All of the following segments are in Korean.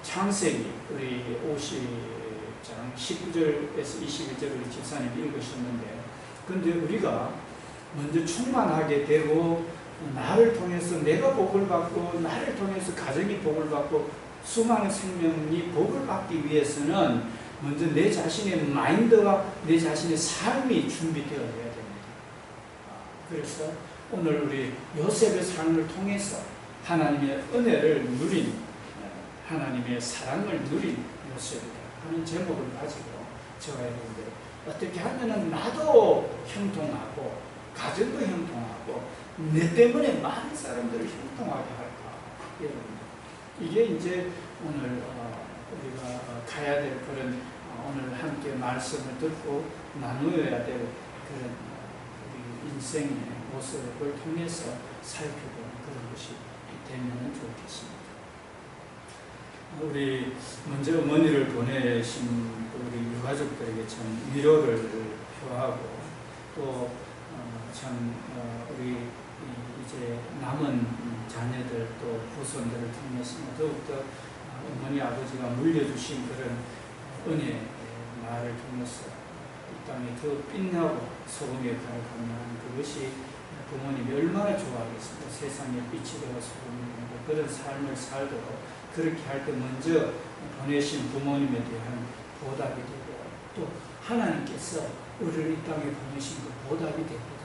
창세기 우리 50장 19절에서 21절을 우리 집사님이 읽으셨는데, 근데 우리가 먼저 충만하게 되고 나를 통해서 내가 복을 받고 나를 통해서 가정이 복을 받고 수많은 생명이 복을 받기 위해서는 먼저 내 자신의 마인드와 내 자신의 삶이 준비되어야 됩니다. 그래서 오늘 우리 요셉의 삶을 통해서 하나님의 은혜를 누린, 하나님의 사랑을 누린 요셉이다 하는 제목을 가지고 저와 여러분들 어떻게 하면은 나도 형통하고 가정도 형통하고 내 때문에 많은 사람들을 형통하게 할까, 여러분. 이게 이제 오늘 우리가 가야 될 그런 오늘 함께 말씀을 듣고 나누어야 될 그런 우리 인생의 모습을 통해서 살펴보는 그런 것이 되면 좋겠습니다. 우리 먼저 어머니를 보내신 우리 유가족들에게 참 위로를 표하고 또 참 우리 이제 남은 자녀들 또 후손들을 통해서 더욱더 어머니 아버지가 물려주신 그런 은혜 말을 통해서 이 땅이 더 빛나고 소금의 가득한 그것이 부모님이 얼마나 좋아하겠습니까? 세상에 빛이 되어 소금이 되고 그런 삶을 살도록 그렇게 할 때 먼저 보내신 부모님에 대한 보답이 되고 또 하나님께서 우리를 이 땅에 보내신 그 보답이 되거든요.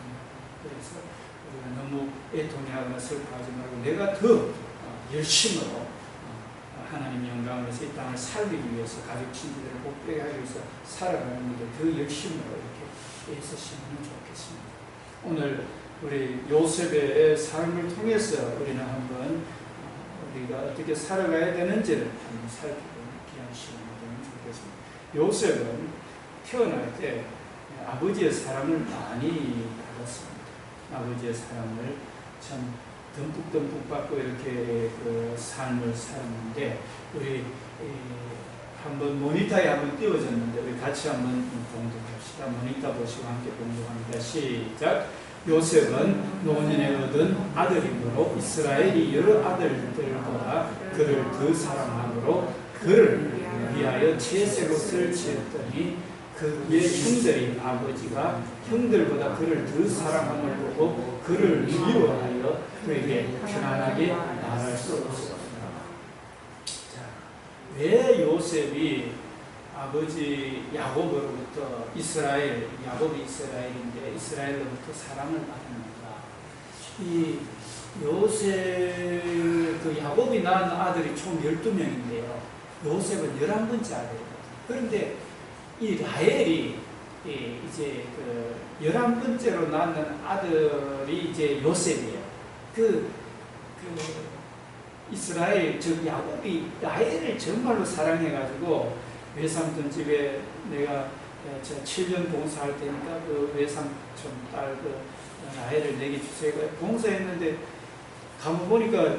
그래서 우리가 너무 애통해하거나 슬퍼하지 말고 내가 더 열심으로 하나님 영광을 위해서 이 땅을 살리기 위해서 가족 친구들을 복되게 하기 위해서 살아가는 일에 더 열심으로 이렇게 애쓰시면 좋겠습니다. 오늘 우리 요셉의 삶을 통해서 우리는 한번 우리가 어떻게 살아가야 되는지를 한번 살펴보는 귀한 시간이 되면 좋겠습니다. 요셉은 태어날 때 아버지의 사랑을 많이 받았습니다. 아버지의 사랑을 참 듬뿍듬뿍 받고 이렇게 그 삶을 살았는데, 우리 한번 모니터에 한번 띄워졌는데 우리 같이 한번 봉독합시다. 모니터 보시고 함께 봉독합니다. 시작. 요셉은 노년에 얻은 아들이므로 이스라엘이 여러 아들들보다 그를 더 사랑함으로 그를 위하여 채색 옷을 지었더니 그의 형들이 아버지가 형들보다 그를 더 사랑함을 보고 그를 위로하여 그에게 편안하게 말할 수 없었습니다. 자, 왜 요셉이 아버지 야곱으로부터 야곱이 이스라엘인데 이스라엘로부터 사랑을 받았는가? 이 요셉, 그 야곱이 낳은 아들이 총 12명인데요. 요셉은 11번째 아들입니다. 그런데 이 라헬이 이제 그 11번째로 낳는 아들이 이제 요셉이에요. 이스라엘, 즉 야곱이 라헬을 정말로 사랑해가지고 외삼촌 집에 내가 7년 봉사할 테니까 그 외삼촌 딸 그 라헬을 내게 주세요. 봉사했는데 가만 보니까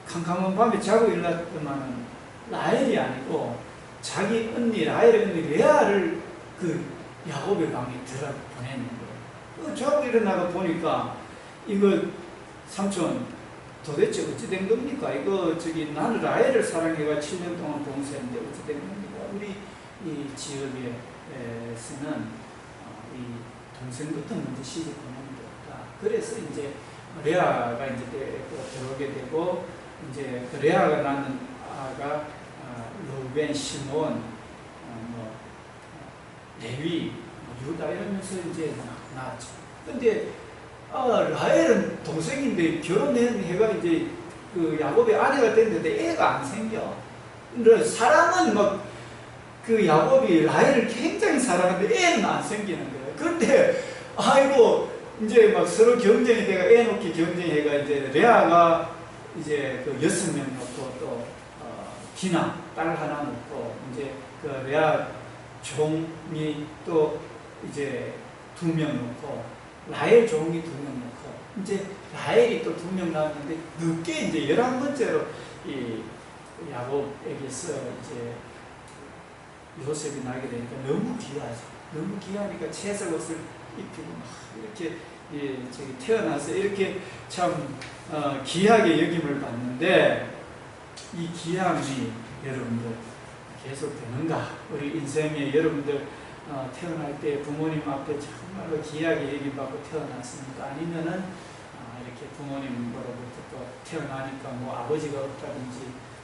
캄캄한 밤에 자고 일어났더만은 라헬이 아니고 자기 언니 라헬의 언니 레아를 그 야곱의 방에 들어 보내는 거예요. 자고 일어나가 보니까 이거 삼촌 도대체 어찌 된 겁니까? 이거 나는 라헬을 사랑해가 7년 동안 봉사했는데 어찌 된 겁니까? 우리 이 지역에서는 이 동생부터 먼저 시집 보내는 게 없다. 그래서 이제 레아가 이제 들어오게 되고 이제 그 레아가 낳는 아가 루벤, 시몬, 레위, 유다 이러면서 이제 낳았죠. 근데 라헬은 동생인데 결혼해가 이제 그 야곱의 아내가 됐는데 애가 안 생겨. 근데 사람은 막 그 야곱이 라헬을 굉장히 사랑하는데 애는 안 생기는 거예요. 그런데 아이고 이제 막 서로 경쟁이 돼가 애 놓기 경쟁해가 이제 레아가 이제 그 6명 놓고 또 디나 딸 하나 놓고 이제 그 레아 종이 또 이제 2명 놓고 라헬 종이 2명 놓고 이제 라헬이 또 2명 낳았는데 늦게 이제 11번째로 이 야곱에게서 이제 요셉이 나게 되니까 너무 귀하죠. 너무 귀하니까 채색 옷을 입히고 막 이렇게 태어나서 이렇게 참 귀하게 여김을 받는데 이 귀함이 여러분들 계속 되는가? 우리 인생에 여러분들 태어날 때 부모님 앞에 정말로 귀하게 얘기받고 태어났습니까? 아니면은 이렇게 부모님으로부터 또 태어나니까 뭐 아버지가 없다든지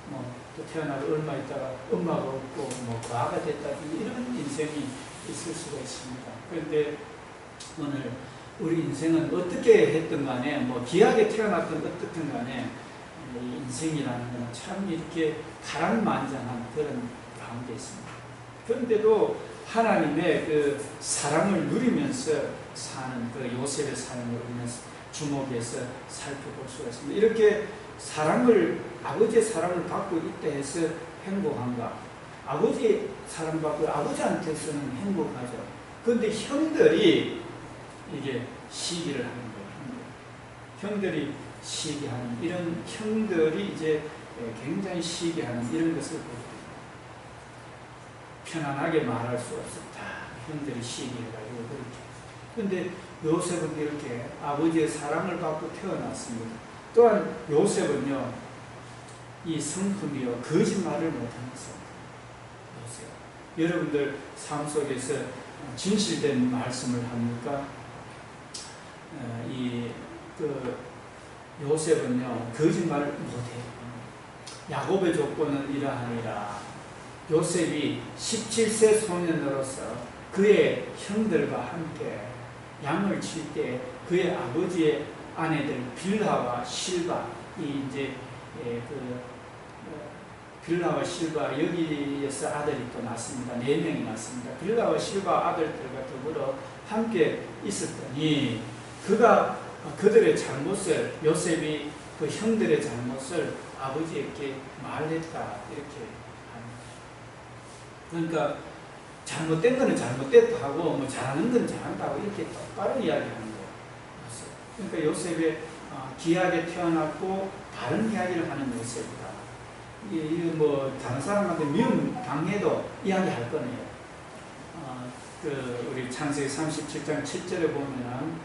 뭐 또 태어나도 얼마 있다가 엄마가 없고 뭐 과가 됐다든지 이런 인생이 있을 수가 있습니다. 그런데 오늘 우리 인생은 어떻게 했든 간에 뭐 귀하게 태어났든 어떻든 간에 이 인생이라는 것은 참 이렇게 가랑만장한 그런 가운데 있습니다. 그런데도 하나님의 그 사랑을 누리면서 사는 그 요셉의 삶을 우리는 주목해서 살펴볼 수가 있습니다. 이렇게 아버지의 사랑을 받고 있다 해서 행복한가? 아버지의 사랑받고 아버지한테서는 행복하죠. 그런데 형들이 이게 시기를 하는 거예요. 형들이 시기하는 이런 형들이 이제 굉장히 시기하는 이런 것을 보고 편안하게 말할 수 없었다. 형들이 시기해가지고 그렇게. 그런데 요셉은 이렇게 아버지의 사랑을 받고 태어났습니다. 또한 요셉은요, 이 성품이요, 거짓말을 못하는 성품. 여러분들 삶 속에서 진실된 말씀을 합니까? 요셉은요, 거짓말을 못해요. 야곱의 조건은 이러하니라. 요셉이 17세 소년으로서 그의 형들과 함께 양을 칠 때 그의 아버지의 아내들 빌하와 실바, 빌하와 실바, 여기에서 아들이 또 낳습니다. 4명이 낳습니다. 빌하와 실바 아들들과 더불어 함께 있었더니 그가 그들의 잘못을, 요셉이 그 형들의 잘못을 아버지에게 말했다, 이렇게 합니다. 그러니까 잘못된 거는 잘못됐다 하고 뭐 잘하는 건 잘한다고 이렇게 똑바로 이야기하는 거예요. 그러니까 요셉이 귀하게 태어났고 바른 이야기를 하는 요셉이다. 이게 뭐 다른 사람한테 미움 당해도 이야기할 거네요. 우리 창세기 37장 7절에 보면은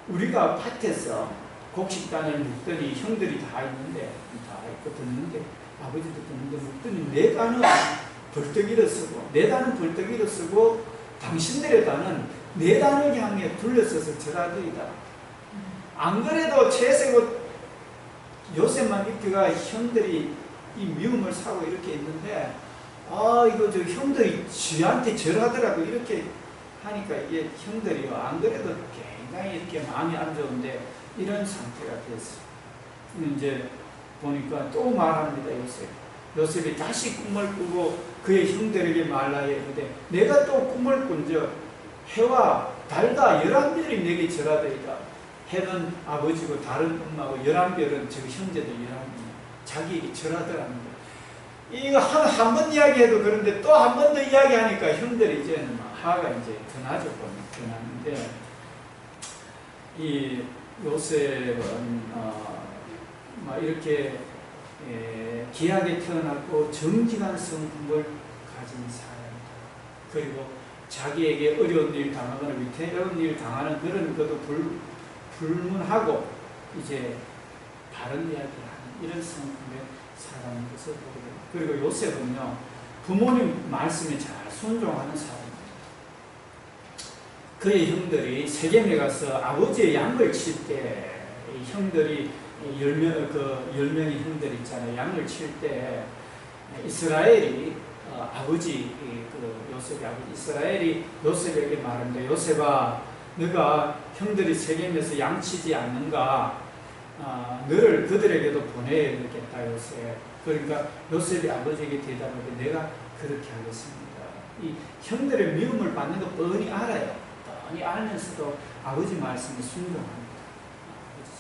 우리가 밭에서 곡식단을 묵더니 형들이 다 있는데 다 있고 듣는데 아버지도 듣는데 묵더니 내 단은 벌떡이를 쓰고 내 단은 벌떡이를 쓰고 당신들의 단은 내 단을 향해 둘러서서 절하더이다. 안 그래도 채세고 요셉만 이렇게가 형들이 이 미움을 사고 이렇게 있는데 이거 저 형들이 지한테 절하더라고 이렇게 하니까 이게 형들이요 안 그래도 굉장히 이렇게 마음이 안 좋은데 이런 상태가 됐어요. 이제 보니까 또 말합니다. 요셉이 다시 꿈을 꾸고 그의 형들에게 말하여 이르되 내가 또 꿈을 꾼적 해와 달과 11별이 내게 절하더이다. 해는 아버지고 달은 엄마고 11별은 저 형제들 11명 자기에게 절하더라는 거예요. 이거 한 번 이야기해도 그런데 또 한 번 더 이야기하니까 형들이 이제는 화가 이제 더 나죠. 더 나는데 이 요셉은 이렇게 귀하게 태어났고 정직한 성품을 가진 사람이다. 그리고 자기에게 어려운 일 당하거나 위태로운 일 당하는 그런 것도 불문하고 이제 바른 이야기를 하는 이런 성품의 사람인 것을 보게 됩니다. 그리고 요셉은요 부모님 말씀에 잘 순종하는 사람입니다. 그의 형들이 세겜에 가서 아버지의 양을 칠 때 형들이 10명의 형들 있잖아요. 양을 칠 때 이스라엘이 요셉의 아버지 이스라엘이 요셉에게 말합니다. 요셉아, 너가 형들이 세겜에서 양치지 않는가? 너를 그들에게도 보내야겠다, 요셉. 그러니까 요셉이 아버지에게 대답하되 내가 그렇게 하겠습니다. 이 형들의 미움을 받는 거 뻔히 알아요. 뻔히 알면서도 아버지 말씀에 순종합니다.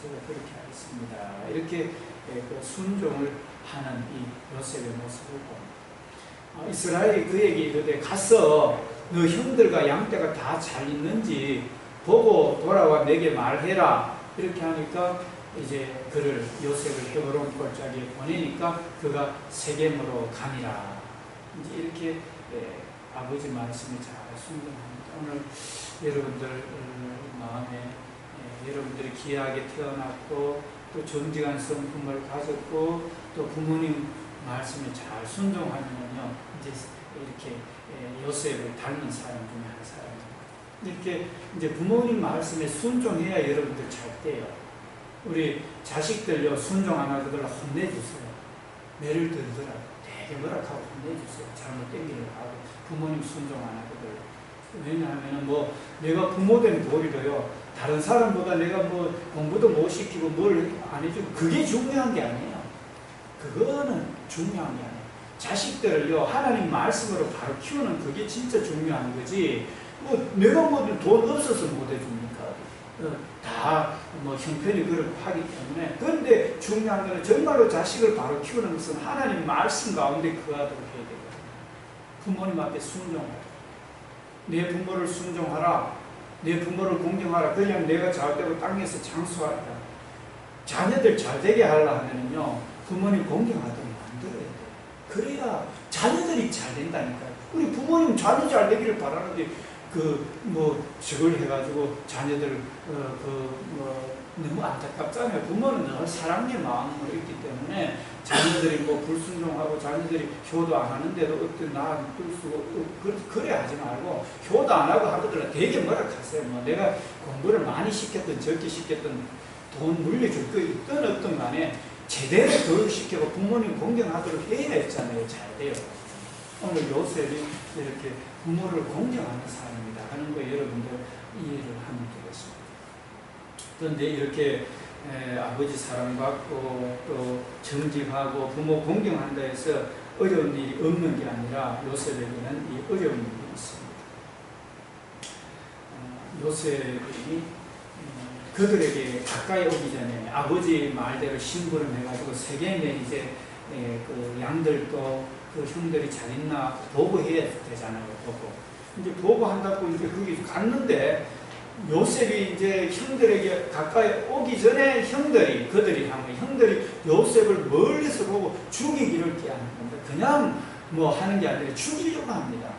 제가 그렇게 하겠습니다. 이렇게 그 순종을 하는 이 요셉의 모습을 봅니다. 이스라엘이 그에게 이르되 가서 너 형들과 양떼가 다 잘 있는지 보고 돌아와 내게 말해라. 이렇게 하니까 이제 그를 요셉을 헤브론 골짜기에 보내니까 그가 세겜으로 가니라. 이제 이렇게 아버지 말씀에 잘 순종합니다. 오늘 여러분들 마음에 여러분들이 귀하게 태어났고 또 정직한 성품을 가졌고 또 부모님 말씀에 잘 순종하면요, 이제 이렇게 요셉을 닮은 사람 중에 한 사람입니다. 이렇게 이제 부모님 말씀에 순종해야 여러분들 잘 돼요. 우리 자식들요, 순종 안 하거든 혼내주세요. 매를 들더라도 되게 뭐라고 혼내주세요. 잘못된 길을 가고 부모님 순종 안 하거든. 왜냐하면 뭐 내가 부모된 도리로요, 다른 사람보다 내가 뭐 공부도 못 시키고 뭘 안 해주고 그게 중요한 게 아니에요. 그거는 중요한 게 아니에요. 자식들을요, 하나님 말씀으로 바로 키우는 그게 진짜 중요한 거지. 뭐 내가 뭐 돈 없어서 못 해줍니까? 다 뭐 형편이 그렇고 하기 때문에. 그런데 중요한 거는 정말로 자식을 바로 키우는 것은 하나님 말씀 가운데 거하도록 해야 되거든요. 부모님 앞에 순종하라. 내 부모를 순종하라. 내 부모를 공경하라. 그냥 내가 잘되고 땅에서 장수하라. 자녀들 잘되게 하려 하면요, 부모님 공경하도록 만들어야 돼요. 그래야 자녀들이 잘 된다니까요. 우리 부모님 자녀 잘 되기를 바라는데 저걸 해가지고 자녀들 너무 안타깝잖아요. 부모는 늘 사랑의 마음으로 있기 때문에 자녀들이 뭐 불순종하고 자녀들이 효도 안 하는데도 어떤 나를 쓰고 그래 하지 말고, 효도 안 하고 하거든 되게 뭐라 하세요. 뭐 내가 공부를 많이 시켰든 적게 시켰든 돈 물려줄 거 있든 없든 간에 제대로 교육시키고 부모님 공경하도록 해야 했잖아요. 잘 돼요. 오늘 요셉이 이렇게 부모를 공경하는 사람이다 하는 거 여러분들 이해를 하면 되겠습니다. 그런데 이렇게 아버지 사랑받고 또 정직하고 부모 공경한다 해서 어려운 일이 없는 게 아니라 요셉에게는 이 어려운 일이 있습니다. 요셉이 그들에게 가까이 오기 전에 아버지 말대로 심부름 해가지고 세겜에 이제 그 양들도 그 형들이 잘 있나 보고해야 되잖아요. 이제 보고한다고 이제 거기 갔는데 요셉이 이제 형들에게 가까이 오기 전에 그들이 요셉을 멀리서 보고 죽이기를 깨하는 건데, 그냥 뭐 하는 게 아니라 죽이려고 합니다.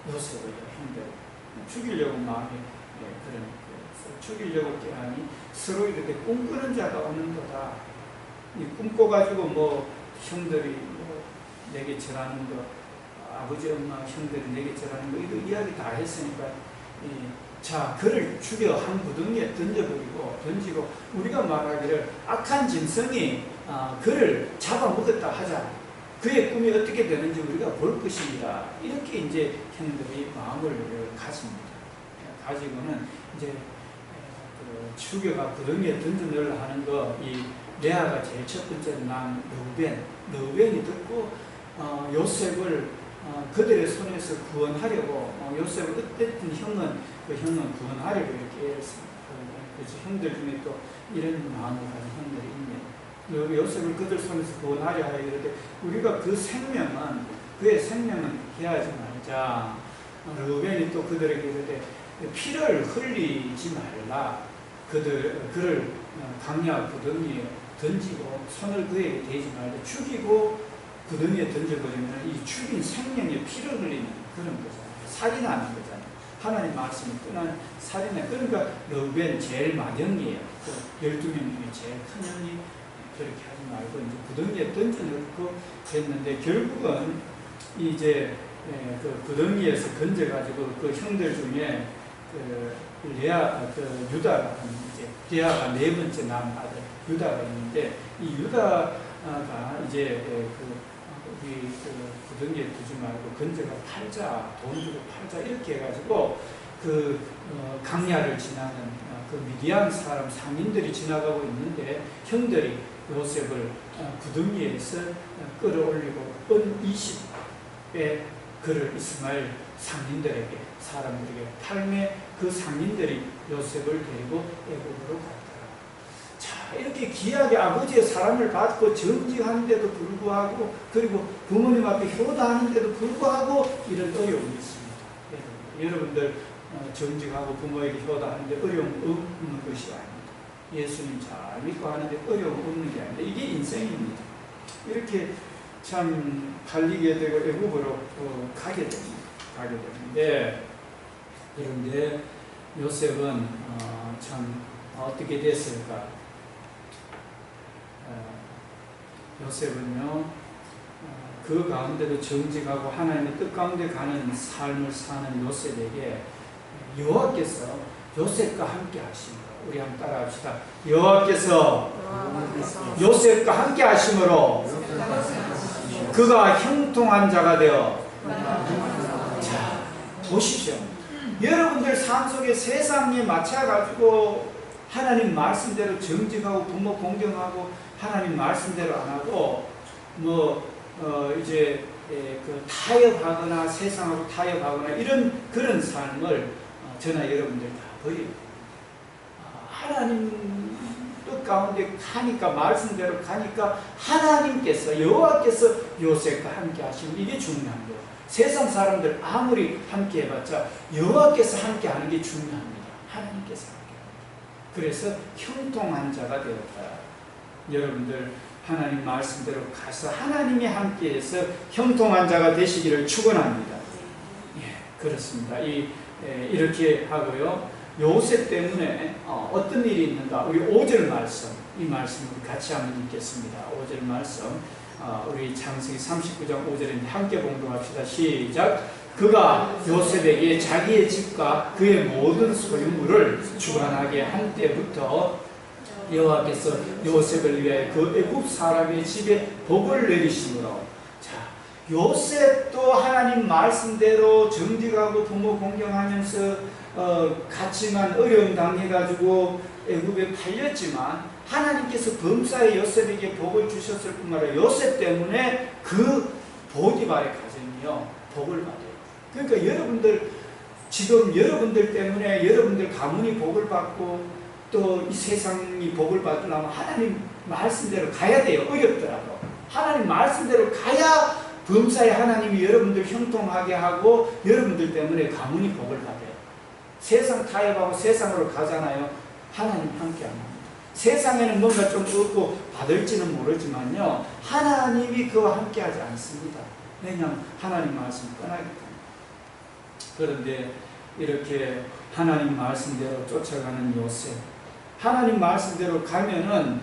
요셉을 형들 죽이려고 마음이 그러니까 죽이려고 깨하니 서로 이렇게 꿈꾸는 자가 오는 거다. 이 꿈꿔가지고 뭐 형들이 뭐 내게 절하는 거, 아버지 엄마 형들이 내게 절하는 거 이거 이야기 다 했으니까 자, 그를 죽여 한 구덩이에 던지고 우리가 말하기를 악한 짐승이 그를 잡아먹었다 하자. 그의 꿈이 어떻게 되는지 우리가 볼 것입니다. 이렇게 이제 형들이 마음을 가집니다. 가지고는 이제 죽여가 구덩이에 던져넣으려 하는 거, 이 레아가 제일 첫 번째로 난 르우벤이 듣고 요셉을 그들의 손에서 구원하려고 요셉을 어쨌든 형은 구원하려고 이렇게 했습니다. 그래서 형들 중에 또 이런 마음을 가진 형들이 있네요. 요셉을 그들 손에서 구원하려 하여 이렇게 우리가 그의 생명은 해하지 말자. 르우벤이 또 그들에게 이르되 피를 흘리지 말라. 그를 강야 구덩이에 던지고 손을 그에게 대지 말자. 죽이고 구덩이에 던져버리면 이 죽인 생명에 피를 흘리는 그런 거잖아요. 살인하는 거잖아요. 하나님 말씀이 떠난 살인해. 그러니까 르우벤 제일 맏형이에요. 그 12명 중에 제일 큰 형이 그렇게 하지 말고 이제 구덩이에 던져놓고 됐는데, 결국은 이제 그 구덩이에서 건져가지고 그 형들 중에 유다가 이제 레아가 네 번째 낳은 아들 유다가 있는데, 이 유다가 이제 우리 구덩이에 두지 말고 건져가 팔자, 돈 주고 팔자 이렇게 해가지고 강야를 지나는 그 미디안 사람 상인들이 지나가고 있는데 형들이 요셉을 구덩이에서 끌어올리고 은 20배 그를 이스마엘 상인들에게 사람들에게 팔매 그 상인들이 요셉을 데리고 애굽으로 갔더라. 자, 이렇게 귀하게 아버지의 사랑을 받고 정직하는데도 불구하고, 그리고 부모님 앞에 효도하는데도 불구하고 이런 어려움이 있습니다. 여러분들 정직하고 부모에게 효도하는데 어려움 없는 것이 아닙니다. 예수님 잘 믿고 하는데 어려움 없는 게 아닙니다. 이게 인생입니다. 이렇게 참 달리게 되고 애굽으로 가게 되는데, 그런데 요셉은 참 어떻게 됐을까? 요셉은요 그 가운데도 정직하고 하나님의 뜻 가운데 가는 삶을 사는 요셉에게 여호와께서 요셉과 함께 하심으로, 우리 한번 따라합시다. 여호와께서 요셉과 함께 하심으로 그가 형통한 자가 되어. 자, 보십시오. 여러분들 삶 속에 세상에 맞춰가지고 하나님 말씀대로 정직하고 부모 공경하고 하나님 말씀대로 안 하고 이제 그 타협하거나 세상하고 타협하거나 이런 그런 삶을 저나 여러분들 다 버리고 하나님 뜻 가운데 가니까, 말씀대로 가니까 하나님께서, 여호와께서 요셉과 함께 하시면 이게 중요한 거예요. 세상 사람들 아무리 함께 해봤자 여호와께서 함께 하는 게 중요합니다. 하나님께서 함께 합니다. 그래서 형통한 자가 되었다. 여러분들 하나님 말씀대로 가서 하나님이 함께해서 형통한 자가 되시기를 축원합니다. 예, 그렇습니다. 이렇게 하고요. 요셉 때문에 어떤 일이 있는가? 우리 5절 말씀, 이 말씀 우리 같이 한번 읽겠습니다. 5절 말씀, 우리 창세기 39장 5절인데 함께 봉독합시다. 시작. 그가 요셉에게 자기의 집과 그의 모든 소유물을 주관하게 한 때부터 여호와께서 요셉을 위하여 그 애굽 사람의 집에 복을 내리심으로. 자, 요셉도 하나님 말씀대로 정직하고 부모 공경하면서 같이만 어려움 당해가지고 애굽에 팔렸지만 하나님께서 범사에 요셉에게 복을 주셨을 뿐만 아니라 요셉 때문에 그 보디발의 가정이요 복을 받아요. 그러니까 여러분들 지금 여러분들 때문에 여러분들 가문이 복을 받고 또 이 세상이 복을 받으려면 하나님 말씀대로 가야 돼요. 어렵더라도 하나님 말씀대로 가야 범사에 하나님이 여러분들 형통하게 하고 여러분들 때문에 가문이 복을 받아요. 세상 타협하고 세상으로 가잖아요. 하나님 함께 안 합니다. 세상에는 뭔가 좀 얻고 받을지는 모르지만요, 하나님이 그와 함께 하지 않습니다. 왜냐하면 하나님 말씀 떠나기 때문에. 그런데 이렇게 하나님 말씀대로 쫓아가는 요셉, 하나님 말씀대로 가면은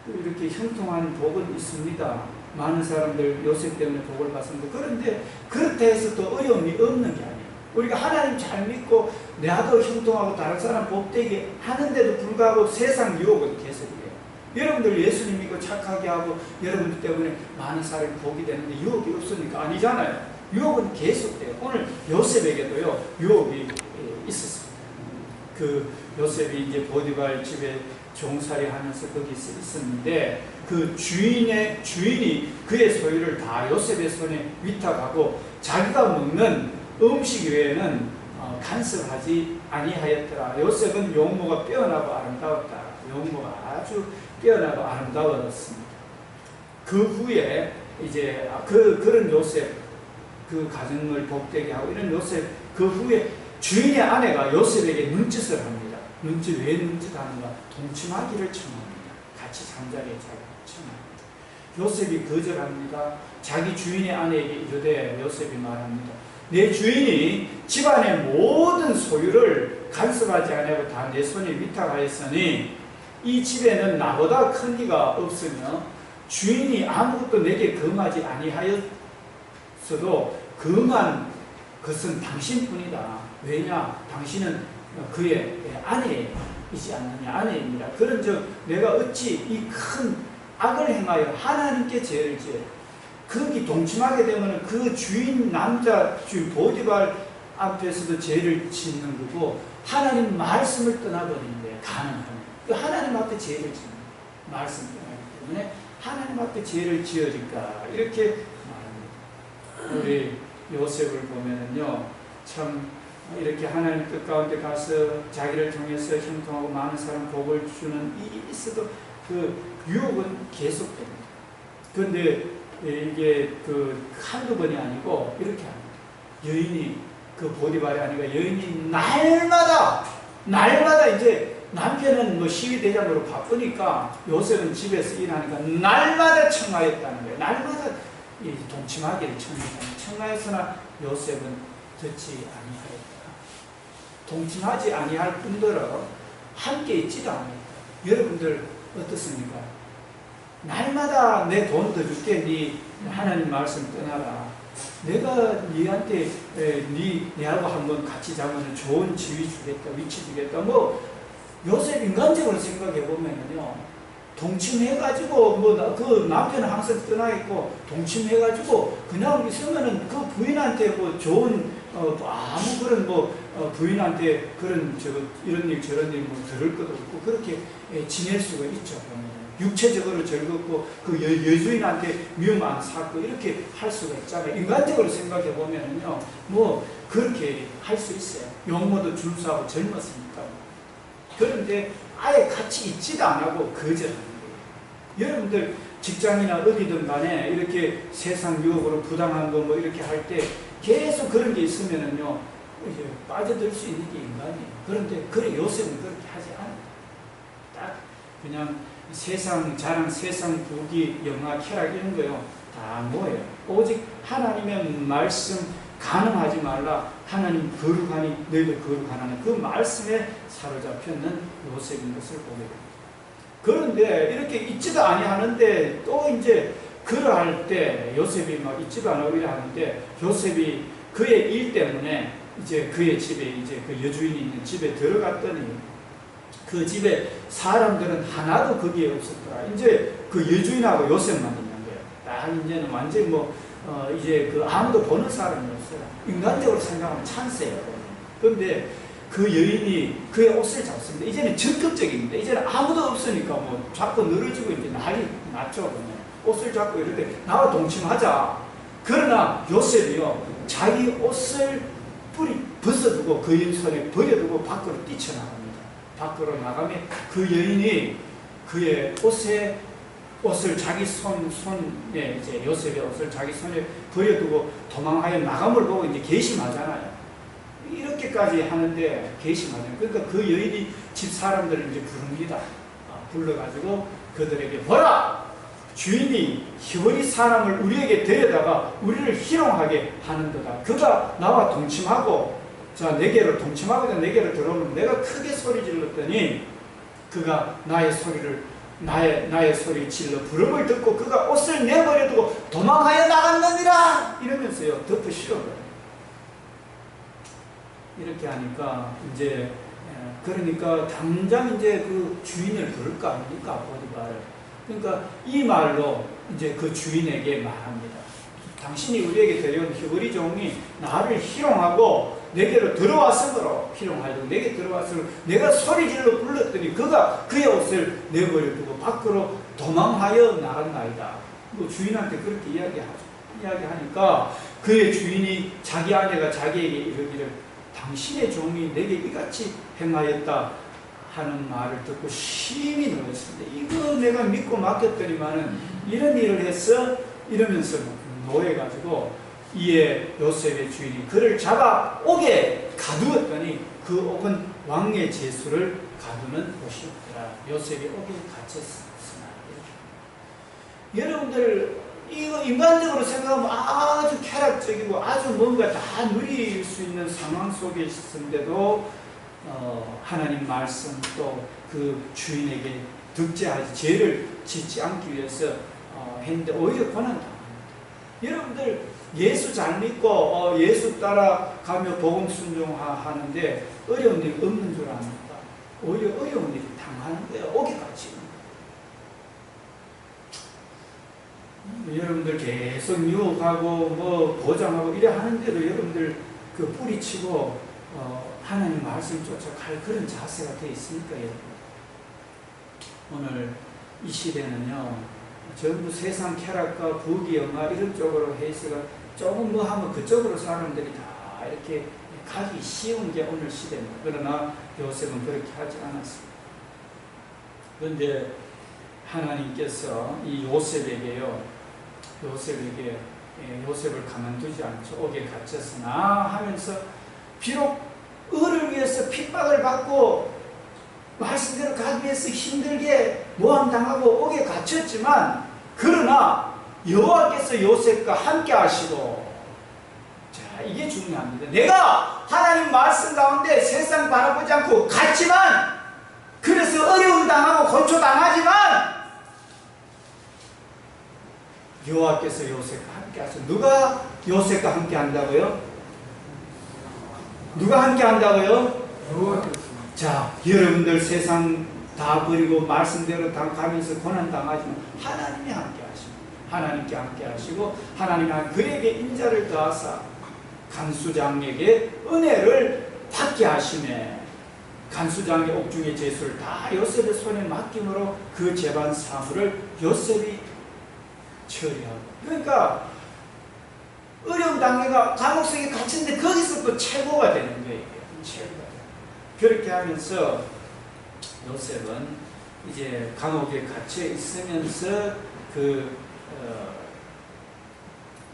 이렇게 형통한 복은 있습니다. 많은 사람들 요셉 때문에 복을 받습니다. 그런데 그렇다 해서 또 어려움이 없는 게 아니에요. 우리가 하나님 잘 믿고 나도 형통하고 다른 사람 복되게 하는데도 불구하고 세상 유혹은 계속이에요. 여러분들 예수님 믿고 착하게 하고 여러분들 때문에 많은 사람이 복이 되는데 유혹이 없으니까 아니잖아요. 유혹은 계속돼요. 오늘 요셉에게도요 유혹이 있었습니다. 그 요셉이 이제 보디발 집에 종살이 하면서 거기 있었는데 그 주인이 그의 소유를 다 요셉의 손에 위탁하고 자기가 먹는 음식 외에는 간섭하지 아니하였더라. 요셉은 용모가 빼어나고 아름다웠다. 용모가 아주 빼어나고 아름다웠습니다. 그 후에 이제 그런 요셉, 그 가정을 복되게 하고 이런 요셉, 그 후에 주인의 아내가 요셉에게 눈짓을 합니다. 왜 눈짓하는가? 동침하기를 청합니다. 같이 잠자리에 청합니다. 요셉이 거절합니다. 자기 주인의 아내에게 이르되 요셉이 말합니다. 내 주인이 집안의 모든 소유를 간섭하지 아니하고 다 내 손에 위탁하였으니 이 집에는 나보다 큰 이가 없으며 주인이 아무것도 내게 금하지 아니하였어도 금한 것은 당신뿐이다. 왜냐? 당신은 그의 아내이지 않느냐? 아내입니다. 그런즉 내가 어찌 이 큰 악을 행하여 하나님께 죄를 지어. 거기 동침하게 되면 그 주인 남자 주인 보디발 앞에서도 죄를 짓는 거고 하나님 말씀을 떠나버리는데 가능하면 하나님 앞에 죄를 짓는 말씀 떠나기 때문에 하나님 앞에 죄를 지어질까 이렇게 말합니다. 우리 요셉을 보면은요 참 이렇게 하나님 뜻 가운데 가서 자기를 통해서 형통하고 많은 사람 복을 주는 일이 있어도 그 유혹은 계속됩니다. 그런데 이게 한두 번이 아니고 이렇게 합니다. 여인이 보디발이 아니라 여인이 날마다 이제 남편은 시위대장으로 바쁘니까 요셉은 집에서 일하니까 날마다 청하였다는 거예요. 날마다 동침하기를 청하였으나 요셉은 듣지 아니하였다. 동침하지 아니할 뿐더러 함께 있지도 않았다. 여러분들 어떻습니까? 날마다 내 돈 더 줄게. 네 하나님 말씀 떠나라. 내가 네한테 네하고 한번 같이 자면 좋은 지위 주겠다, 위치 주겠다. 뭐 요셉 인간적으로 생각해 보면은요, 동침해가지고 뭐 그 남편은 항상 떠나 있고 동침해가지고 그냥 있으면은 그 부인한테 뭐 좋은 아무 그런 부인한테 그런 이런 일 저런 일 뭐 들을 것도 없고 그렇게 지낼 수가 있죠. 육체적으로 즐겁고 그 여주인한테 미움 안 샀고 이렇게 할 수가 있잖아요. 인간적으로 생각해 보면은요, 뭐 그렇게 할 수 있어요. 용모도 줄수하고 젊었으니까. 그런데 아예 같이 있지도 안 하고 거절하는 거예요. 여러분들 직장이나 어디든 간에 이렇게 세상 유혹으로 부당한 거 뭐 이렇게 할 때 계속 그런 게 있으면은요, 이제 빠져들 수 있는 게 인간이에요. 그런데 그래 요셉은 그렇게 하지 않아요. 딱 그냥 세상 자랑, 세상 부귀, 영화, 쾌락 이런 거요 다 뭐예요? 오직 하나님의 말씀 간음하지 말라. 하나님 거룩하니 너희도 거룩하라는 그 말씀에 사로잡혔는 요셉인 것을 보게 됩니다. 그런데 이렇게 있지도 아니하는데 또 이제 그러할 때 요셉이 막 있지도 않아 이래 하는데 요셉이 그의 일 때문에 이제 그의 집에 이제 그 여주인이 있는 집에 들어갔더니 그 집에 사람들은 하나도 거기에 없었더라. 이제 그 여주인하고 요셉만 있는 거예요. 딱 이제는 완전히 이제 그 아무도 보는 사람이 없어요. 인간적으로 생각하면 찬스예요. 그런데 그 여인이 그의 옷을 잡습니다. 이제는 적극적입니다. 이제는 아무도 없으니까 뭐 자꾸 늘어지고 이제 난리 났죠. 그냥. 옷을 잡고 이렇게 나와 동침하자. 그러나 요셉이요, 자기 옷을 벗어두고 그 여인 손에 버려두고 밖으로 뛰쳐나갑니다. 밖으로 나가면 그 여인이 그의 옷을 자기 손에 이제 요셉의 옷을 자기 손에 버려두고 도망하여 나감을 보고 이제 괘씸하잖아요. 이렇게까지 하는데 괘씸하잖아요. 그러니까 그 여인이 집 사람들을 이제 부릅니다. 불러가지고 그들에게 보라! 주인이 히브리 사람을 우리에게 데려다가 우리를 희롱하게 하는도다. 그가 나와 동침하고 자 내게로 동침하고자 내게로 들어오면 내가 크게 소리 질렀더니 그가 나의 소리 질러 부름을 듣고 그가 옷을 내버려두고 도망하여 나갔느니라 이러면서요 덮어 씌워버려요. 이렇게 하니까 이제 그러니까 당장 이제 그 주인을 부를 거 아닙니까? 보디발을. 그러니까 이 말로 이제 그 주인에게 말합니다. 당신이 우리에게 데려온 히브리 종이 나를 희롱하고 내게로 들어왔으므로 희롱하여 내게 들어왔으므로 내가 소리질러 불렀더니 그가 그의 옷을 내버려두고 밖으로 도망하여 나갔나이다. 뭐 주인한테 그렇게 이야기하니까 그의 주인이 자기 아내가 자기에게 이르기를 당신의 종이 내게 이같이 행하였다 하는 말을 듣고 심히 놀랐습니다. 이거 내가 믿고 맡겼더니만은 이런 일을 했어? 이러면서 노해가지고 이에 요셉의 주인이 그를 잡아 옥에 가두었더니 그 옥은 왕의 제수를 가두는 곳이었더라. 요셉이 옥에 갇혔으나. 여러분들 이거 인간적으로 생각하면 아주 쾌락적이고 아주 뭔가 다 누릴 수 있는 상황 속에 있었는데도 하나님 말씀 또 그 주인에게 득제하지 죄를 짓지 않기 위해서 했는데 오히려 고난당합니다. 여러분들 예수 잘 믿고 예수 따라가며 복음 순종하는데 어려운 일 없는 줄 압니까? 오히려 어려운 일이 당하는 거예요. 오기까지. 여러분들 계속 유혹하고 뭐 보장하고 이래 하는데도 여러분들 그 뿌리치고 하나님 말씀 쫓아갈 그런 자세가 되어 있습니까? 여러분? 오늘 이 시대는요 전부 세상 쾌락과 부귀 영화 이런 쪽으로 해서가 조금 뭐 하면 그쪽으로 사람들이 다 이렇게 가기 쉬운 게 오늘 시대입니다. 그러나 요셉은 그렇게 하지 않았습니다. 그런데 하나님께서 이 요셉에게 요셉을 가만두지 않죠. 옥에 갇혔으나 하면서 비록 을을 위해서 핍박을 받고 말씀대로 가기 위해서 힘들게 모함당하고 옥에 갇혔지만 그러나 여호와께서 요셉과 함께 하시고 자 이게 중요합니다. 내가 하나님 말씀 가운데 세상 바라보지 않고 갔지만 그래서 어려움 당하고 고초당하지만 여호와께서 요셉과 함께 하셔. 누가 요셉과 함께 한다고요? 누가 함께 한다고요? 자, 여러분들 세상 다 버리고 말씀대로 다 가면서 고난 당하지만 하나님이 함께 하십니다. 하나님께 함께 하시고 하나님이 그에게 인자를 더하사 간수장에게 은혜를 받게 하시네. 간수장의 옥중의 제수를 다 요셉의 손에 맡김으로 그 재반 사물을 요셉이 처리하고. 그러니까 어려운 단계가 감옥속에 갇혔는데 거기서 또 최고가 되는 거예요. 최고가. 그렇게 하면서 요셉은 이제 감옥에 갇혀 있으면서 그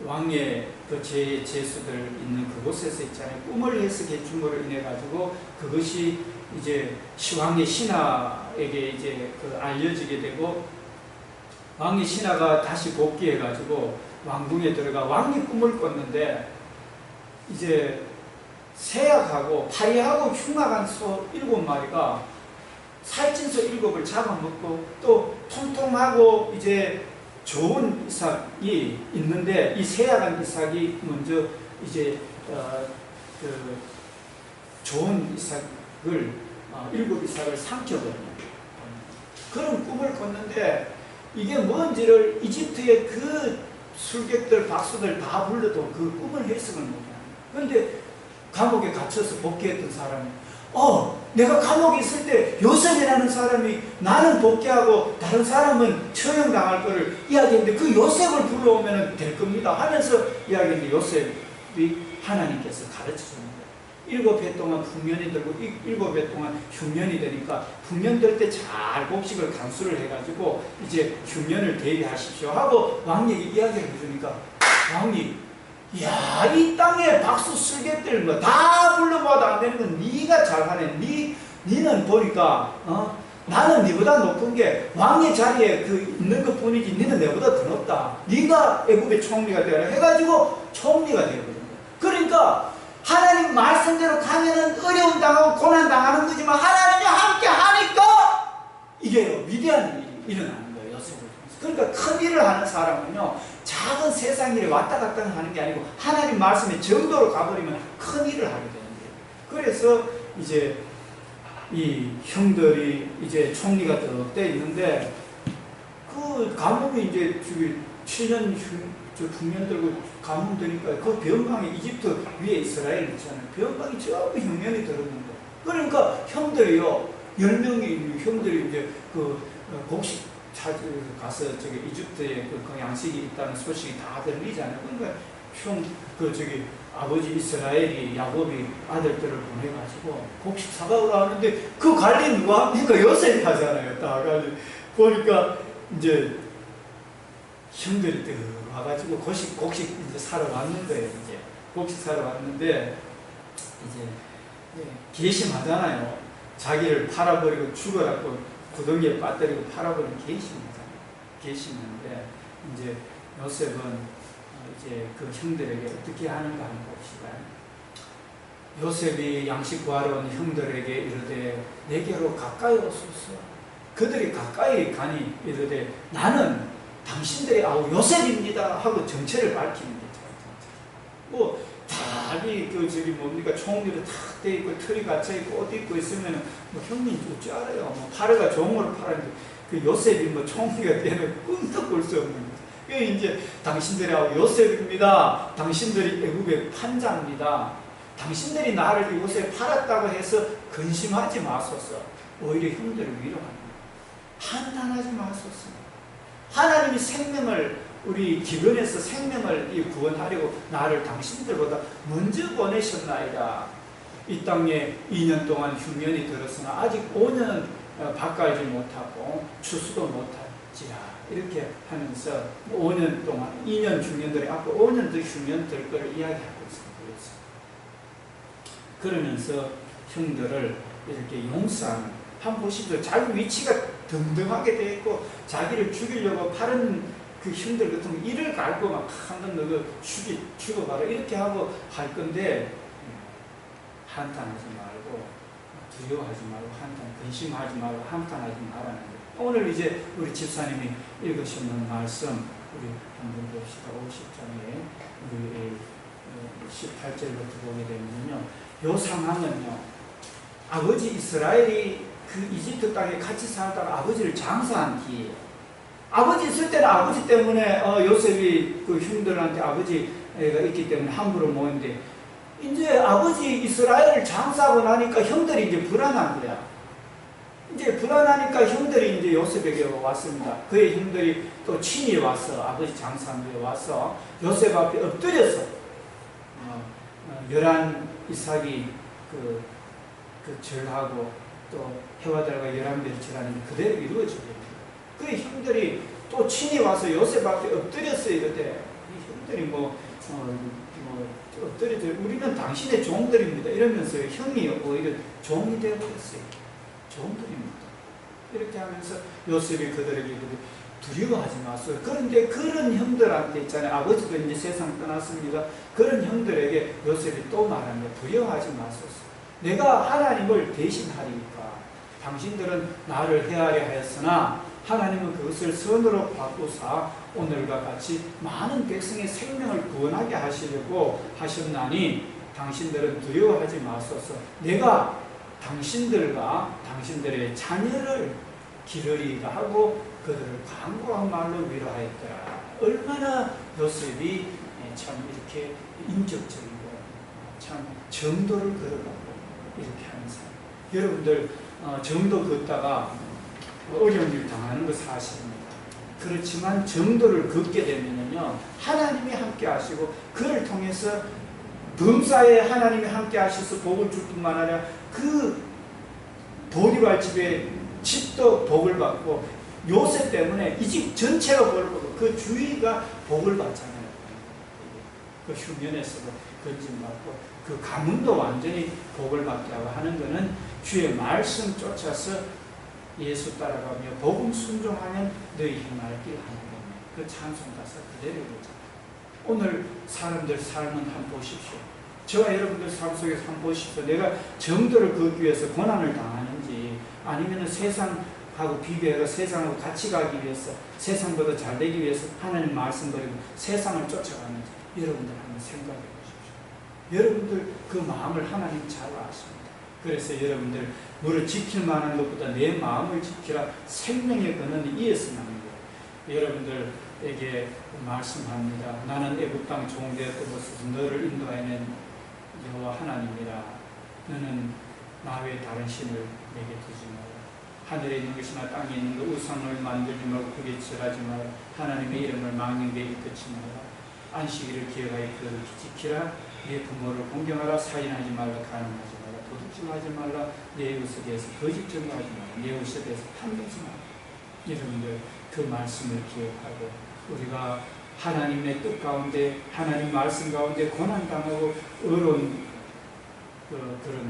왕의 그 제수들 있는 그곳에서 있잖아요. 꿈을 해석해 준 거로 인해 가지고 그것이 이제 왕의 신하에게 이제 그 알려지게 되고 왕의 신하가 다시 복귀해 가지고 왕궁에 들어가 왕이 꿈을 꿨는데 이제 세약하고 파리하고 흉악한 소 7마리가 살찐 소 7을 잡아먹고 또 통통하고 이제 좋은 이삭이 있는데 이 세약한 이삭이 먼저 이제 그 좋은 이삭을 7 이삭을 삼켜버려요. 그런 꿈을 꿨는데 이게 뭔지를 이집트의 그 술객들 박수들 다 불러도 그 꿈을 해석을 못해요. 그런데 감옥에 갇혀서 복귀했던 사람이 내가 감옥에 있을 때 요셉이라는 사람이 나는 복귀하고 다른 사람은 처형당할 거를 이야기했는데 그 요셉을 불러오면 될 겁니다 하면서 이야기했는데 요셉이 하나님께서 가르쳐주는 거예요. 7해 동안 풍년이 들고 7해 동안 흉년이 되니까 풍년 될 때 잘 곡식을 간수를 해가지고 이제 흉년을 대비하십시오 하고 왕에게 이야기를 해주니까 왕이 야, 이 땅에 박수 쓸개들 뭐 다 불러봐도 안 되는 건 네가 잘하네. 니는 보니까 나는 네보다 높은 게 왕의 자리에 그 있는 것 뿐이지 니는 내보다 더 높다. 네가 애굽의 총리가 되어라 해가지고 총리가 되어버린 거야. 그러니까 하나님 말씀대로 가면은 어려움 당하고 고난 당하는 거지만 하나님이 함께 하니까 이게 위대한 일이 일어나는 거예요. 요셉을 통해서. 그러니까 큰 일을 하는 사람은요 작은 세상 일에 왔다 갔다 하는 게 아니고 하나님 말씀의 정도로 가버리면 큰 일을 하게 되는 거예요. 그래서 이제 이 형들이 이제 총리가 돼 있는데 그 감옥이 이제 7년 풍년 들고 감옥 되니까 그 변방에 이집트 위에 이스라엘 있잖아요. 변방이 전부 흉년이 들었는 거예요. 그러니까 형들이요 10명이 형들이 이제 그 곡식 가서 저기 이집트에 그 양식이 있다는 소식이 다 들리잖아요. 그러니까 아버지 이스라엘이 야곱이 아들들을 보내가지고 곡식 사가오라 하는데 그 관리 누가 합니까? 요셉이 하잖아요. 다 관리 보니까 이제 형들이 와가지고 곡식 이제 사러 왔는데 이제 곡식 사러 왔는데 이제 괘씸하잖아요. 자기를 팔아버리고 죽어라고 구덩이에 빠뜨리고 팔아버린 괘씸한데 이제 요셉은 이제 그 형들에게 어떻게 하는가 한번 봅시다. 요셉이 양식 구하러 온 형들에게 이르되 내게로 가까이 오소서. 그들이 가까이 가니 이르되 나는 당신들의 아우 요셉입니다 하고 정체를 밝히는 거죠. 자기 뭡니까 총리로 탁 돼 있고 털이 갇혀 있고 옷 입고 있으면 형님 줄 알아요. 파르가 종으로 팔았는데 그 요셉이 총리가 되면 꿈도 꿀 수 없는 거죠. 이제 당신들이 요셉입니다. 당신들이 애굽의 판자입니다. 당신들이 나를 이곳에 팔았다고 해서 근심하지 마소서. 오히려 형들을 위로합니다. 한탄하지 마소서. 하나님이 생명을 우리 기근에서 생명을 구원하려고 나를 당신들보다 먼저 보내셨나이다. 이 땅에 2년 동안 흉년이 들었으나 아직 5년은 밭갈지 못하고 추수도 못할지라. 이렇게 하면서 5년 동안 2년 흉년들이 앞으로 5년 더 흉년 될 걸 이야기하고 있습니다. 그러면서 형들을 이렇게 용서하는 한번 보십시오. 자기 위치가 등등하게 되어 있고 자기를 죽이려고 파는 그 형들 같은 거 이를 갈고 막 한번 너가 죽어봐라 이렇게 하고 할 건데 한탄하지 말고 두려워하지 말고 근심하지 말고 한탄하지 말라는 거예요. 오늘 이제 우리 집사님이 읽으시는 말씀 우리 한번 봅시다. 50장에 우리 18절부터 보게 되면요. 요 상황은요. 아버지 이스라엘이 그 이집트 땅에 같이 살다가 아버지를 장사한 뒤에 아버지 있을 때는 아버지 때문에 요셉이 그 형들한테 아버지가 있기 때문에 함부로 모였는데 이제 아버지 이스라엘을 장사하고 나니까 형들이 이제 불안한 거야. 이제 불안하니까 형들이 이제 요셉에게 왔습니다. 그의 형들이 또 친히 와서 아버지 장사한 뒤에 와서 요셉 앞에 엎드려서 열한 이삭이 그 절하고 또 해와 달과 11별이 절하는 그대로 이루어지게 됩니다. 그의 형들이 또 친히 와서 요셉 앞에 엎드렸어요. 이런데 이 형들이 엎드려서 우리는 당신의 종들입니다. 이러면서 형이 오히려 종이 되어버렸어요. 종들입니다. 이렇게 하면서 요셉이 그들에게 두려워하지 마소요. 그런데 그런 형들한테 있잖아요. 아버지도 이제 세상 떠났습니다. 그런 형들에게 요셉이 또 말합니다. 두려워하지 마소서. 내가 하나님을 대신하리니까 당신들은 나를 헤아려 하였으나 하나님은 그것을 선으로 바꾸사 오늘과 같이 많은 백성의 생명을 구원하게 하시려고 하셨나니 당신들은 두려워하지 마소서. 내가 당신들과 당신들의 자녀를 기르리라 하고 그들을 간구한 말로 위로하였더라. 얼마나 요셉이 참 이렇게 인격적이고 참 정도를 걸어가고 이렇게 하는 사람. 여러분들 정도 걷다가 어려운 일 당하는 거 사실입니다. 그렇지만 정도를 걷게 되면요 하나님이 함께 하시고 그를 통해서 범사에 하나님이 함께 하셔서 복을 줄 뿐만 아니라 그 보디발 집에 집도 복을 받고 요셉 때문에 이 집 전체가 복을 받고 그 주위가 복을 받잖아요. 그 흉년에서도 건진받고 그 가문도 완전히 복을 받게 하고 하는 것은 주의 말씀 쫓아서 예수 따라가며 복음 순종하면 너희 행할 길 하는 겁니다. 그 찬송 가사 그대로 이루어져요. 오늘 사람들 삶은 한번 보십시오. 저와 여러분들 삶 속에서 한번 보십시오. 내가 정도를 걷기 위해서 고난을 당하는지 아니면 세상하고 비교해서 세상하고 같이 가기 위해서 세상보다 잘 되기 위해서 하나님 말씀 버리고 세상을 쫓아가는지 여러분들 한번 생각해 보십시오. 여러분들 그 마음을 하나님 잘 아십니다. 그래서 여러분들 무릇 지킬 만한 것보다 내 마음을 지키라 생명의 근원이 이에서 나는 거예요. 여러분들에게 말씀합니다. 나는 애굽 땅 종되었던 곳에서 너를 인도하여낸 여호와 하나님이라. 너는 나 외에 다른 신을 내게 두지 마라. 하늘에 있는 것이나 땅에 있는 것 우상을 만들지 말고 그게 절하지 마라. 하나님의 이름을 망령되이 일컫지 마라. 안식일을 기억하여 그를 지키라. 내 부모를 공경하라. 살인하지 말라. 간음하지 마라. 도둑질하지 말라. 내 이웃에 대해서 거짓 증거하지 마라. 내 이웃에 대해서 탐내지 마라. 여러분들 그 말씀을 기억하고 우리가 하나님의 뜻 가운데 하나님 말씀 가운데 고난당하고 어려운 그런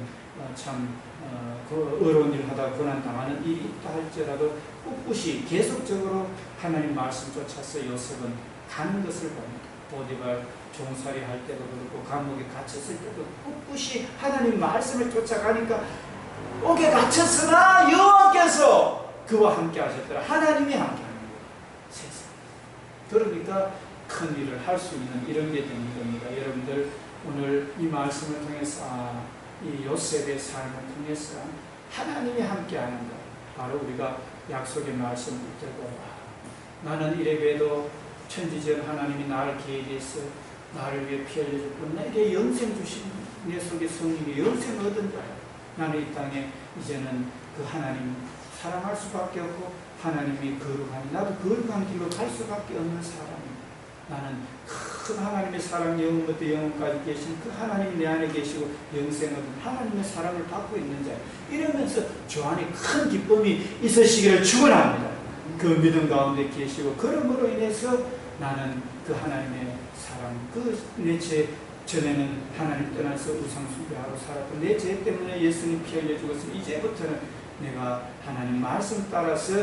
어려운 일 하다 고난당하는 일이 있다 할지라도 꿋꿋이 계속적으로 하나님 말씀 쫓아서 요셉은 가는 것을 봅니다. 보디발 종살이 할 때도 그렇고 감옥에 갇혔을 때도 꿋꿋이 하나님 말씀을 쫓아가니까 옥에 갇혔으나 여호와께서 그와 함께 하셨더라. 하나님이 함께 하는 거예요. 세상. 그러니까 큰 일을 할 수 있는 이런 게 되는 겁니다. 여러분들 오늘 이 말씀을 통해서 이 요셉의 삶을 통해서 하나님이 함께 하는 것 바로 우리가 약속의 말씀 붙들고 나는 이래봬도 천지전 하나님이 나를 계획해서 나를 위해 피 흘려줬고 내게 영생 주신 내 속에 성령이 영생 얻은 자야. 나는 이 땅에 이제는 그 하나님 사랑할 수밖에 없고 하나님이 거룩하니 나도 거룩한 길로 갈 수밖에 없는 사람입니다. 나는 큰 하나님의 사랑 영원부터 영원까지 계신 그 하나님이 내 안에 계시고 영생 얻은 하나님의 사랑을 받고 있는 자야. 이러면서 저 안에 큰 기쁨이 있으시기를 축원합니다. 그 믿음 가운데 계시고 그러므로 인해서 나는 그 하나님의 사랑 내 죄 전에는 하나님 떠나서 우상 숭배하고 살았고 내 죄 때문에 예수님 피 흘려 죽었으면 이제부터는 내가 하나님 말씀 따라서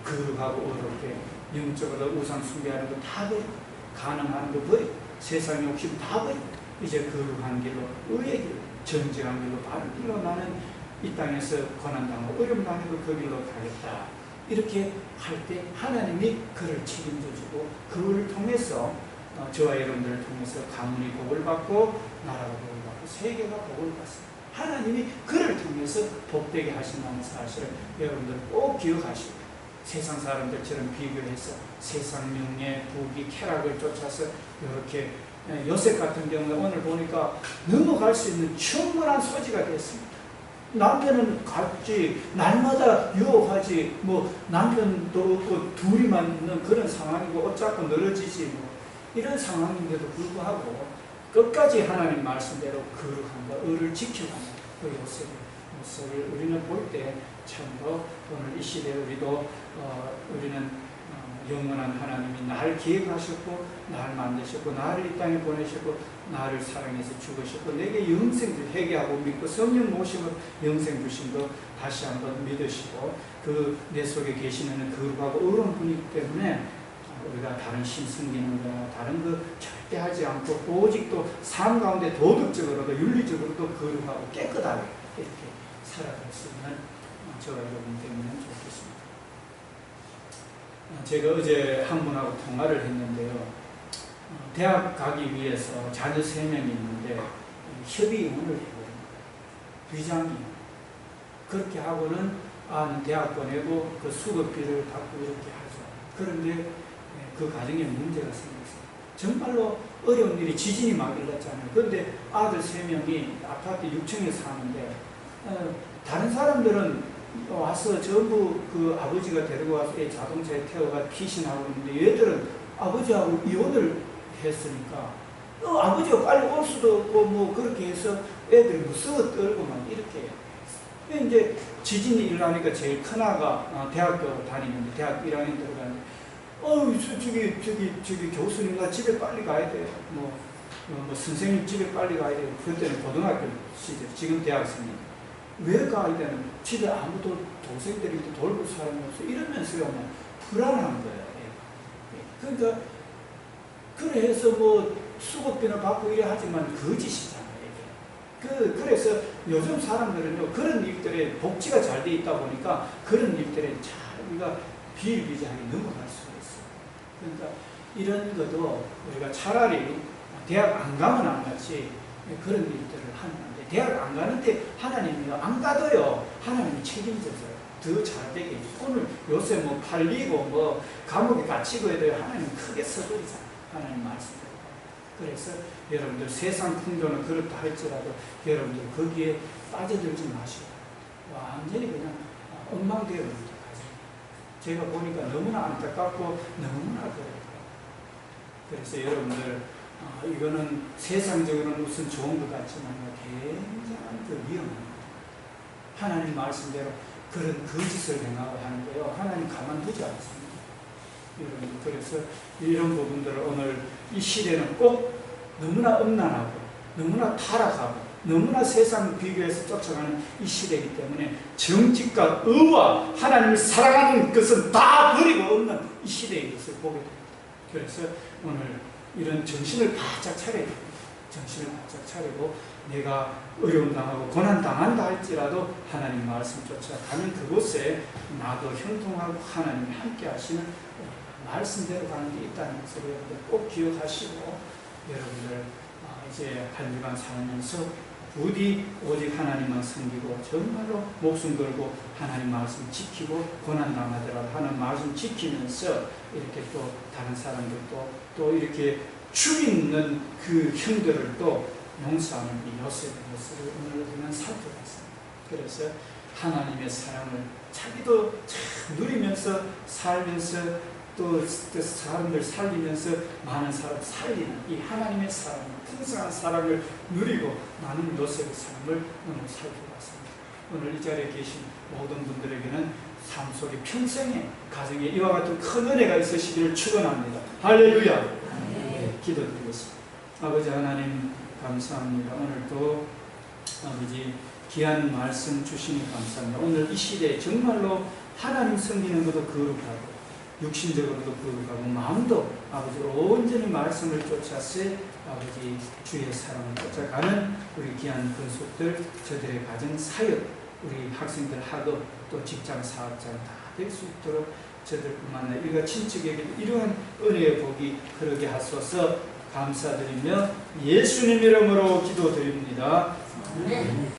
거룩하고 어렵게 영적으로 우상 숭배하는 거 다 버리고 가능한 거 버리고 세상 욕심 다 버리고 이제 거룩한 길로 의의 길 정직한 길로 바른 길로 나는 이 땅에서 고난당하고 어려움 당하고 그 길로 가겠다. 이렇게 할 때 하나님이 그를 책임져 주고 그를 통해서 저와 여러분들을 통해서 가문이 복을 받고 나라가 복을 받고 세계가 복을 받습니다. 하나님이 그를 통해서 복되게 하신다는 사실을 여러분들 꼭 기억하시고 세상 사람들처럼 비교해서 세상 명예, 부귀, 쾌락을 쫓아서 이렇게 요셉 같은 경우는 오늘 보니까 넘어갈 수 있는 충분한 소지가 됐습니다. 남편은 갔지, 날마다 유혹하지, 뭐 남편도 없고 둘이만 있는 그런 상황이고 옷 잡고 늘어지지 뭐 이런 상황인데도 불구하고 끝까지 하나님 말씀대로 거룩함과 의를 지켜가는 그 요셉의 모습을 우리는 볼 때 참으로 오늘 이 시대에 우리도 우리는 영원한 하나님이 나를 기획하셨고 나를 만드셨고 나를 이 땅에 보내셨고 나를 사랑해서 죽으셨고 내게 영생을 회개하고 믿고 성령 모시고 영생 주신 거 다시 한번 믿으시고 그 내 속에 계시는 거룩하고 의로운 분이기 때문에 우리가 다른 신 숨기는 거나 다른 거 절대 하지 않고 오직 또 삶 가운데 도덕적으로도 윤리적으로도 거룩하고 깨끗하게 이렇게 살아갈 수 있는 저와 여러분 되면 좋겠습니다. 제가 어제 한 분하고 통화를 했는데요. 대학 가기 위해서 자녀 3명이 있는데 협의문을 해버립니다. 비장이 그렇게 하고는 대학 보내고 그 수급비를 받고 이렇게 하죠. 그런데 그 가정에 문제가 생겼어요. 정말로 어려운 일이 지진이 막 일었잖아요. 그런데 아들 3명이 아파트 6층에 사는데 다른 사람들은 와서 전부 그 아버지가 데리고 와서 자동차에 태워가 피신하고 있는데 얘들은 아버지하고 이혼을 했으니까 아버지가 빨리 올 수도 없고 뭐 그렇게 해서 애들 무서워 떨고 막 이렇게 해요. 이제 지진이 일어나니까 제일 큰아가 대학교 다니는데 대학 1학년 들어가는데 저기 교수님과 집에 빨리 가야 돼요. 뭐 선생님 집에 빨리 가야 돼요. 그때는 고등학교 시절, 지금 대학생입니다. 왜 가야 되는? 집에 아무도 동생들이 돌볼 사람이 없어. 이러면서요, 막 불안한 거예요. 그러니까 그래서 뭐 수급비는 받고 이래 하지만 거짓이잖아요. 그래서 요즘 사람들은요 그런 일들에 복지가 잘 돼 있다 보니까 그런 일들에 잘 우리가 비일비재하게 넘어갈 수가 있어요. 그러니까 이런 것도 우리가 차라리 대학 안 가면 안 갔지 그런 일들을 하면 안 돼. 대학 안 가는데 하나님이 안 가도요 하나님이 책임져서 더 잘 되게 해주죠. 오늘 요새 뭐 팔리고 뭐 감옥에 갇히고 해도 하나님 크게 서두르잖아요. 하나님 말씀대로. 그래서 여러분들 세상 풍조는 그렇다 할지라도 여러분들 거기에 빠져들지 마시고 완전히 그냥 엉망되어 있는 거죠. 제가 보니까 너무나 안타깝고 너무나 그래요. 그래서 여러분들 이거는 세상적으로는 무슨 좋은 것 같지만 굉장한 그 위험합니다. 하나님 말씀대로 그런 거짓을 행하고 하는 거예요. 하나님 가만두지 않습니다. 여러분, 그래서 이런 부분들을 오늘 이 시대는 꼭 너무나 음란하고 너무나 타락하고 너무나 세상 비교해서 쫓아가는 이 시대이기 때문에 정직과 의와 하나님을 사랑하는 것은 다 버리고 없는 이 시대의 것을 보게 됩니다. 그래서 오늘 이런 정신을 바짝 차려야 됩니다. 정신을 바짝 차리고 내가 어려움 당하고 고난 당한다 할지라도 하나님 말씀 쫓아가면 그곳에 나도 형통하고 하나님이 함께 하시는 말씀대로 가는 게 있다는 것을 여러분들 꼭 기억하시고 여러분들 이제 한 주간 살면서 부디 오직 하나님만 섬기고 정말로 목숨 걸고 하나님 말씀 지키고 고난 당하더라도 하나님 말씀 지키면서 이렇게 또 다른 사람들도 또 이렇게 죽이는 그 형들을 또 용서하는 이 요셉의 모습을 오늘 우리는 살펴봤습니다. 그래서 하나님의 사랑을 자기도 참 누리면서 살면서 또 사람들 살리면서 많은 사람 살리는 이 하나님의 사랑, 풍성한 사랑을 누리고 나는 요셉의 삶을 오늘 살펴봤습니다. 오늘 이 자리에 계신 모든 분들에게는 삶 속에 평생의 가정에 이와 같은 큰 은혜가 있으시기를 축원합니다. 할렐루야. 네, 기도드리겠습니다. 아버지 하나님 감사합니다. 오늘도 아버지 귀한 말씀 주시니 감사합니다. 오늘 이 시대에 정말로 하나님 섬기는 것도 거룩하고 육신적으로도 거룩하고 마음도 아버지 온전히 말씀을 쫓아서 아버지 주의 사랑을 쫓아가는 우리 귀한 권속들 저들의 가정 사역 우리 학생들 학업 또 직장 사업장 다 될 수 있도록 저들뿐만 아니라 일가 친척에게 이러한 은혜의 복이 흐르게 하소서. 감사드리며 예수님 이름으로 기도드립니다.